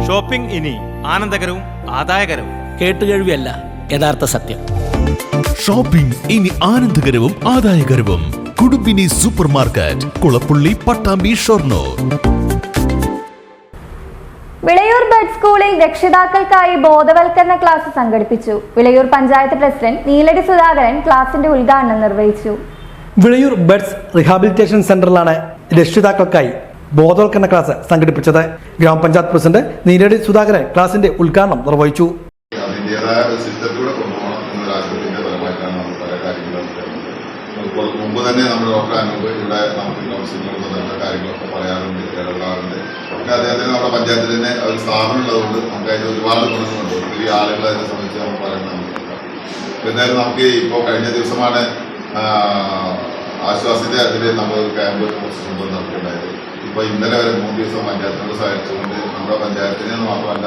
Shopping ഇനി ആനന്ദകരവും ആദായകരവും. കേട്ടുകേഴ്വിയല്ല, യഥാർത്ഥ സത്യം. ഷോപ്പിംഗ് ഇനി ആനന്ദകരവും ആദായകരവും. Kudumbini super market, Kulappully, Pattambi, Shoranur. Vilayur bud സ്കൂളിൽ രക്ഷിതാക്കൾക്കായി ബോധവൽക്കരണ ക്ലാസ് സംഘടിപ്പിച്ചു. വിളയൂർ പഞ്ചായത്ത് പ്രസിഡന്റ് നീലടി സുധാകരൻ ക്ലാസിന്റെ ഉദ്ഘാടനം നിർവഹിച്ചു. വിളയൂർ ബഡ്സ് റീഹാബിലിറ്റേഷൻ സെന്ററിലാണ് രക്ഷിതാക്കൾക്കായി ബോധവൽക്കരണ ക്ലാസ് സംഘടിപ്പിച്ചത്. ഗ്രാമപഞ്ചായത്ത് പ്രസിഡന്റ് നീലടി സുധാകരൻ ക്ലാസിന്റെ ഉദ്ഘാടനം നിർവഹിച്ചു. മുമ്പ് തന്നെ നമ്മൾ ഡോക്ടർ അനൂപ് ഇവിടെ നമുക്ക് കൗൺസിലിനോട് ബന്ധപ്പെട്ട കാര്യങ്ങളൊക്കെ പറയാറുണ്ട്, ഇടപെടാറുണ്ട്. പിന്നെ അദ്ദേഹത്തിന് നമ്മുടെ പഞ്ചായത്തിൽ തന്നെ ഒരു സ്ഥാപനം ഉള്ളതുകൊണ്ട് നമുക്ക് അതിന് ഒരുപാട് ഗുണങ്ങളുണ്ട്. ഒത്തിരി ആളുകളെ അതിനെ സംബന്ധിച്ച് നമ്മൾ പറയുന്നത് നമുക്ക് എന്തായാലും നമുക്ക് ഇപ്പോൾ കഴിഞ്ഞ ദിവസമാണ് ആശ്വാസിന്റെ അതിൽ നമ്മൾ ക്യാമ്പ് കുറച്ച് മുമ്പ് നടത്തിയിട്ടുണ്ടായത്. ഇപ്പോൾ ഇന്നലെ വരെ 3 ദിവസം പഞ്ചായത്തിനോട് സഹായിച്ചുകൊണ്ട് നമ്മുടെ പഞ്ചായത്തിനെ മാത്രമല്ല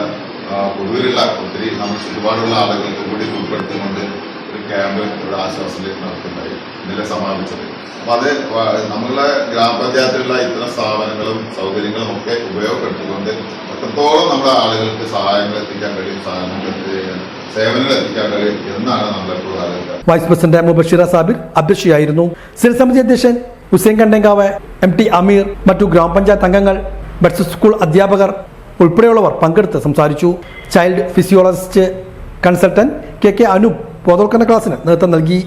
പൊതുവിലുള്ള ഒത്തിരി നമ്മൾ ചുറ്റുപാടുള്ള ആളുകൾക്ക് കൂടി ഉൾപ്പെടുത്തിക്കൊണ്ട് ഒരു ക്യാമ്പ് ഇവിടെ ആശ്വാസത്തിൽ നടത്തുന്നുണ്ടായി, ഇന്നലെ സമാപിച്ചത്. അപ്പം അത് നമ്മളുടെ ഗ്രാമപഞ്ചായത്തിലുള്ള ഇത്തരം സ്ഥാപനങ്ങളും സൗകര്യങ്ങളും ഒക്കെ ഉപയോഗപ്പെടുത്തിക്കൊണ്ട് എത്രത്തോളം നമ്മുടെ ആളുകൾക്ക് സഹായങ്ങൾ എത്തിക്കാൻ കഴിയും, സേവനങ്ങൾ എത്തിക്കാൻ കഴിയും എന്നാണ് നമ്മളെപ്പോഴും ആലോചിക്കുന്നത്. വൈസ് പ്രസിഡന്റ് മുബഷിറ സാബിർ അധ്യക്ഷയായിരുന്നു. സ്ഥിരസമിതി അധ്യക്ഷൻ ഹുസൈൻ കണ്ടങ്കാവ്, MT അമീർ, മറ്റു ഗ്രാമപഞ്ചായത്ത് അംഗങ്ങൾ, ബഡ്സ് സ്കൂൾ അധ്യാപകർ ഉൾപ്പെടെയുള്ളവർ പങ്കെടുത്ത് സംസാരിച്ചു. Child physiologist consultant KK Anoop ബോധവൽക്കരണ ക്ലാസിന് നേതൃത്വം നൽകി.